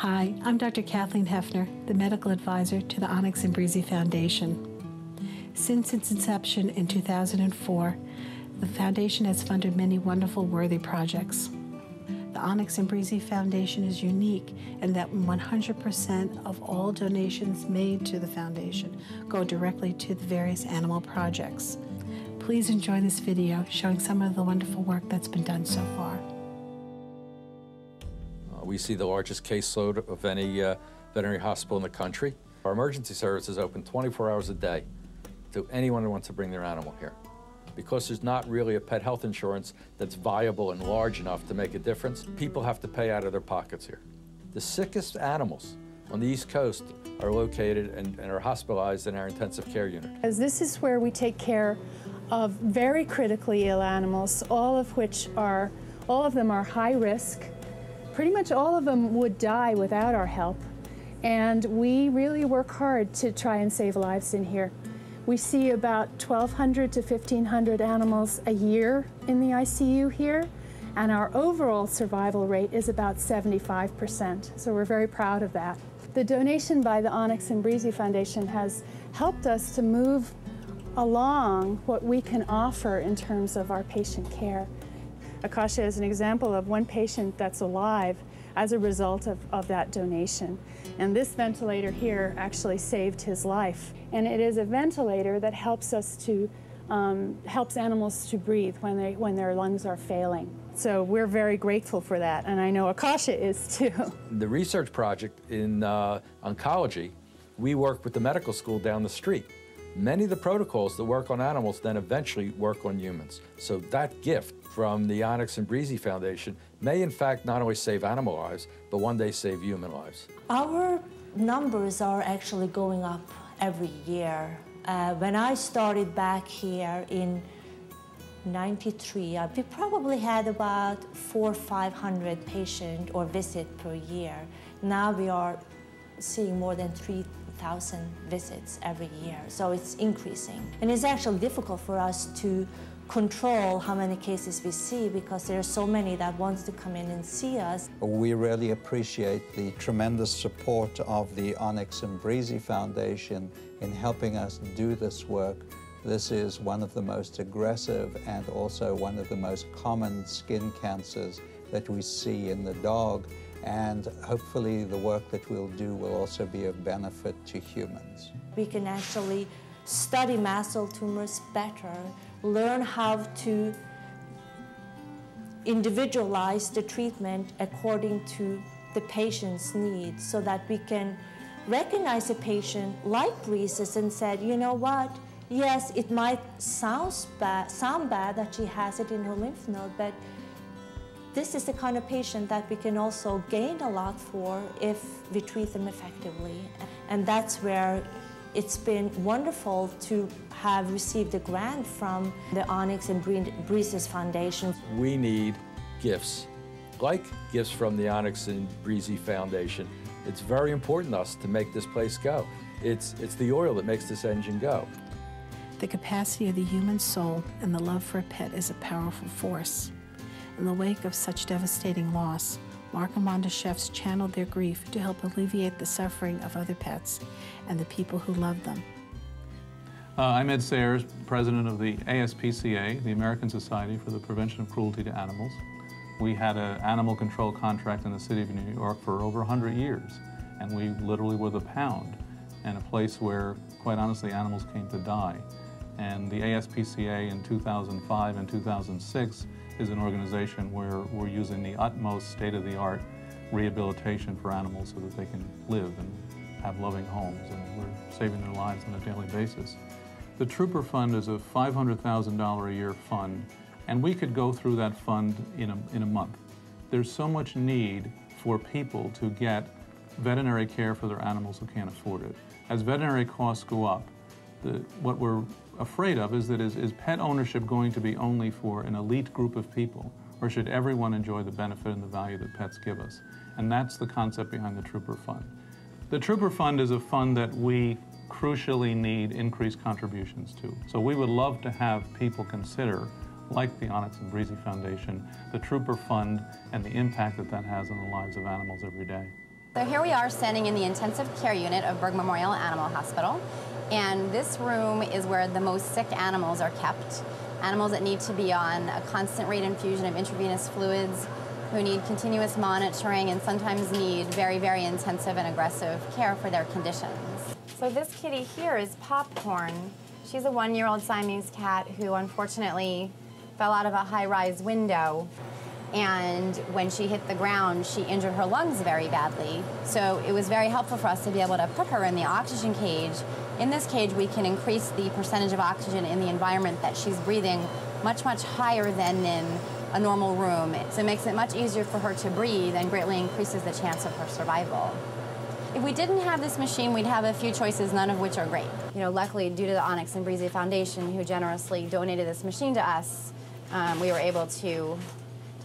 Hi, I'm Dr. Kathleen Hefner, the medical advisor to the Onyx and Breezy Foundation. Since its inception in 2004, the foundation has funded many wonderful, worthy projects. The Onyx and Breezy Foundation is unique in that 100% of all donations made to the foundation go directly to the various animal projects. Please enjoy this video showing some of the wonderful work that's been done so far. We see the largest caseload of any veterinary hospital in the country. Our emergency service is open 24 hours a day to anyone who wants to bring their animal here. Because there's not really a pet health insurance that's viable and large enough to make a difference, people have to pay out of their pockets here. The sickest animals on the East Coast are located and are hospitalized in our intensive care unit. As this is where we take care of very critically ill animals, all of them are high risk. Pretty much all of them would die without our help, and we really work hard to try and save lives in here. We see about 1,200 to 1,500 animals a year in the ICU here, and our overall survival rate is about 75%, so we're very proud of that. The donation by the Onyx and Breezy Foundation has helped us to move along what we can offer in terms of our patient care. Akasha is an example of one patient that's alive as a result of that donation. And this ventilator here actually saved his life. And it is a ventilator that helps animals to breathe when their lungs are failing. So we're very grateful for that, and I know Akasha is too. The research project in oncology, we work with the medical school down the street. Many of the protocols that work on animals then eventually work on humans. So that gift from the Onyx and Breezy Foundation may in fact not only save animal lives, but one day save human lives. Our numbers are actually going up every year. When I started back here in '93, we probably had about 400 or 500 patients or visits per year. Now we are seeing more than 3,000 visits every year, so it's increasing. And it's actually difficult for us to control how many cases we see because there are so many that wants to come in and see us. We really appreciate the tremendous support of the Onyx and Breezy Foundation in helping us do this work. This is one of the most aggressive and also one of the most common skin cancers that we see in the dog, and hopefully the work that we'll do will also be of benefit to humans. We can actually study mast cell tumors better, learn how to individualize the treatment according to the patient's needs so that we can recognize a patient like Breezy and said, you know what, yes, it might sound bad that she has it in her lymph node, but this is the kind of patient that we can also gain a lot for if we treat them effectively. And that's where it's been wonderful to have received a grant from the Onyx and Breezy's Foundation. We need gifts, like gifts from the Onyx and Breezy Foundation. It's very important to us to make this place go. It's the oil that makes this engine go. The capacity of the human soul and the love for a pet is a powerful force. In the wake of such devastating loss, Mark and Wanda chefs channeled their grief to help alleviate the suffering of other pets and the people who love them. I'm Ed Sayers, president of the ASPCA, the American Society for the Prevention of Cruelty to Animals. We had an animal control contract in the city of New York for over 100 years, and we literally were the pound, and a place where, quite honestly, animals came to die. And the ASPCA in 2005 and 2006 is an organization where we're using the utmost state-of-the-art rehabilitation for animals so that they can live and have loving homes, and we're saving their lives on a daily basis. The Trooper Fund is a $500,000 a year fund, and we could go through that fund in a month. There's so much need for people to get veterinary care for their animals who can't afford it. As veterinary costs go up, what we're afraid of is that is pet ownership going to be only for an elite group of people, or should everyone enjoy the benefit and the value that pets give us? And that's the concept behind the Trooper Fund. The Trooper Fund is a fund that we crucially need increased contributions to. So we would love to have people consider, like the Onyx and Breezy Foundation, the Trooper Fund and the impact that that has on the lives of animals every day. So here we are standing in the intensive care unit of Berg Memorial Animal Hospital, and this room is where the most sick animals are kept. Animals that need to be on a constant rate infusion of intravenous fluids, who need continuous monitoring and sometimes need very, very intensive and aggressive care for their conditions. So this kitty here is Popcorn. She's a 1-year-old Siamese cat who unfortunately fell out of a high-rise window, and when she hit the ground, she injured her lungs very badly. So it was very helpful for us to be able to put her in the oxygen cage. In this cage, we can increase the percentage of oxygen in the environment that she's breathing much, much higher than in a normal room. So it makes it much easier for her to breathe and greatly increases the chance of her survival. If we didn't have this machine, we'd have a few choices, none of which are great. You know, luckily, due to the Onyx and Breezy Foundation, who generously donated this machine to us, we were able to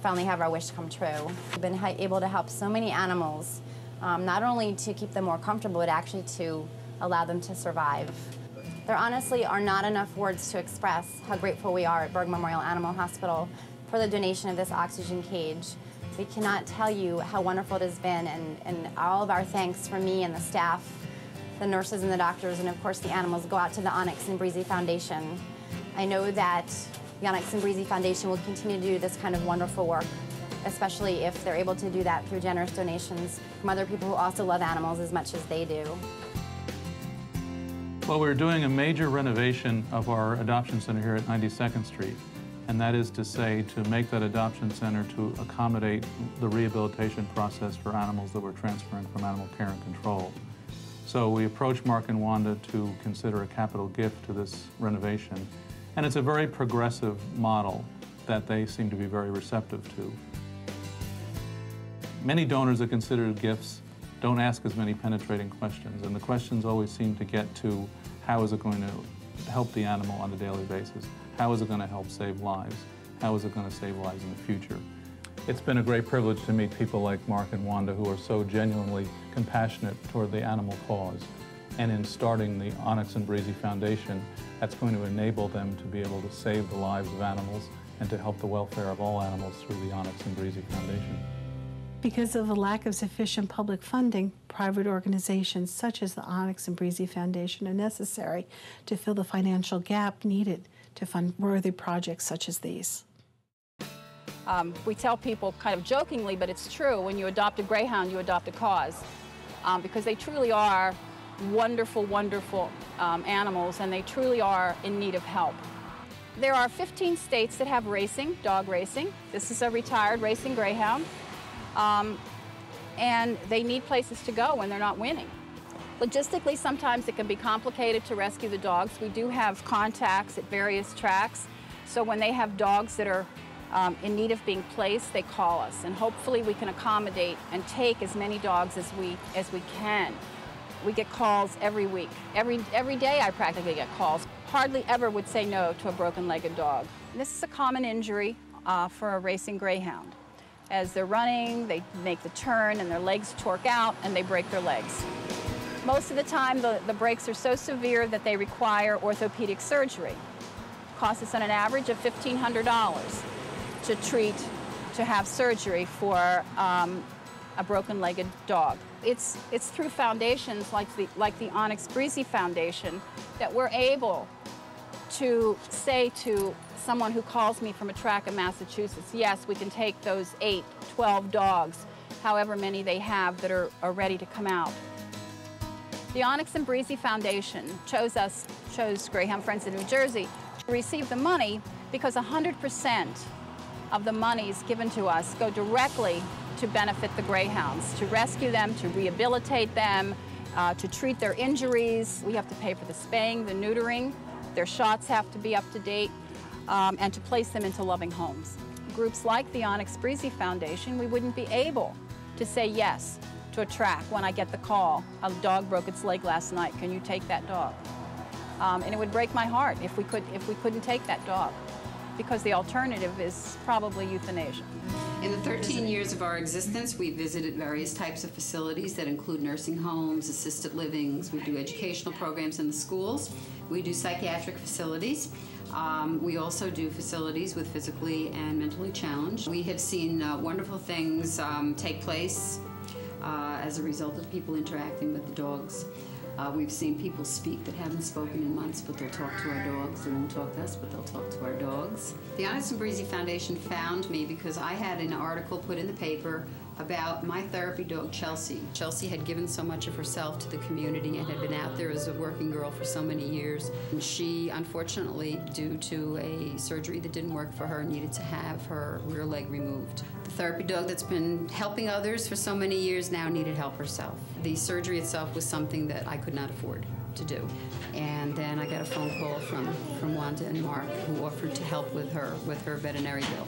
finally have our wish come true. We've been able to help so many animals, not only to keep them more comfortable, but actually to allow them to survive. There honestly are not enough words to express how grateful we are at Berg Memorial Animal Hospital for the donation of this oxygen cage. We cannot tell you how wonderful it has been, and all of our thanks from me and the staff, the nurses and the doctors, and of course the animals go out to the Onyx and Breezy Foundation. I know that the Onyx and Breezy Foundation will continue to do this kind of wonderful work, especially if they're able to do that through generous donations from other people who also love animals as much as they do. Well, we're doing a major renovation of our adoption center here at 92nd Street. And that is to say, to make that adoption center to accommodate the rehabilitation process for animals that we're transferring from animal care and control. So we approached Mark and Wanda to consider a capital gift to this renovation. And it's a very progressive model that they seem to be very receptive to. Many donors that consider gifts don't ask as many penetrating questions, and the questions always seem to get to how is it going to help the animal on a daily basis? How is it going to help save lives? How is it going to save lives in the future? It's been a great privilege to meet people like Mark and Wanda who are so genuinely compassionate toward the animal cause. And in starting the Onyx and Breezy Foundation, that's going to enable them to be able to save the lives of animals and to help the welfare of all animals through the Onyx and Breezy Foundation. Because of a lack of sufficient public funding, private organizations such as the Onyx and Breezy Foundation are necessary to fill the financial gap needed to fund worthy projects such as these. We tell people kind of jokingly, but it's true, when you adopt a greyhound, you adopt a cause, because they truly are wonderful, wonderful animals, and they truly are in need of help. There are 15 states that have racing, dog racing. This is a retired racing greyhound. And they need places to go when they're not winning. Logistically, sometimes it can be complicated to rescue the dogs. We do have contacts at various tracks, so when they have dogs that are in need of being placed, they call us, and hopefully we can accommodate and take as many dogs as we can. We get calls every week. Every day I practically get calls. Hardly ever would say no to a broken-legged dog. This is a common injury for a racing greyhound. As they're running, they make the turn and their legs torque out and they break their legs. Most of the time, the breaks are so severe that they require orthopedic surgery. It costs us on an average of $1,500 to have surgery for a broken-legged dog. It's through foundations like the Onyx Breezy Foundation that we're able to say to someone who calls me from a track in Massachusetts, yes, we can take those 8, 12 dogs, however many they have that are ready to come out. The Onyx and Breezy Foundation chose Greyhound Friends of New Jersey to receive the money because 100% of the monies given to us go directly to benefit the greyhounds, to rescue them, to rehabilitate them, to treat their injuries. We have to pay for the spaying, the neutering, their shots have to be up to date, and to place them into loving homes. Groups like the Onyx Breezy Foundation, we wouldn't be able to say yes to a track when I get the call, a dog broke its leg last night, can you take that dog? And it would break my heart if we couldn't take that dog, because the alternative is probably euthanasia. In the 13 years of our existence, we visited various types of facilities that include nursing homes, assisted livings. We do educational programs in the schools. We do psychiatric facilities. We also do facilities with physically and mentally challenged. We have seen wonderful things take place as a result of people interacting with the dogs. We've seen people speak that haven't spoken in months, but they'll talk to our dogs. They won't talk to us, but they'll talk to our dogs. The Onyx and Breezy Foundation found me because I had an article put in the paper about my therapy dog, Chelsea. Chelsea had given so much of herself to the community and had been out there as a working girl for so many years. And she, unfortunately, due to a surgery that didn't work for her, needed to have her rear leg removed. The therapy dog that's been helping others for so many years now needed help herself. The surgery itself was something that I could not afford to do. And then I got a phone call from Wanda and Mark, who offered to help with her veterinary bill.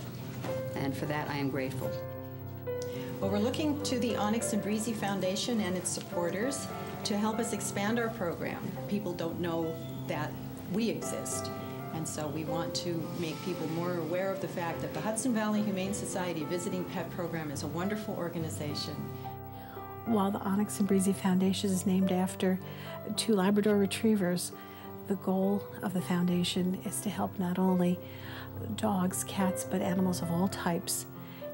And for that, I am grateful. Well, we're looking to the Onyx and Breezy Foundation and its supporters to help us expand our program. People don't know that we exist, and so we want to make people more aware of the fact that the Hudson Valley Humane Society Visiting Pet Program is a wonderful organization. While the Onyx and Breezy Foundation is named after 2 Labrador Retrievers, the goal of the foundation is to help not only dogs, cats, but animals of all types,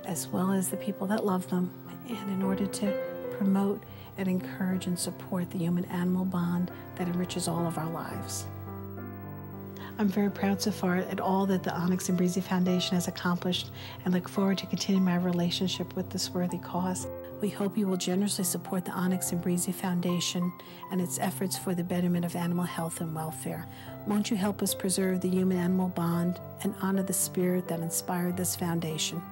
as well as the people that love them, and in order to promote and encourage and support the human-animal bond that enriches all of our lives. I'm very proud so far at all that the Onyx and Breezy Foundation has accomplished and look forward to continuing my relationship with this worthy cause. We hope you will generously support the Onyx and Breezy Foundation and its efforts for the betterment of animal health and welfare. Won't you help us preserve the human-animal bond and honor the spirit that inspired this foundation?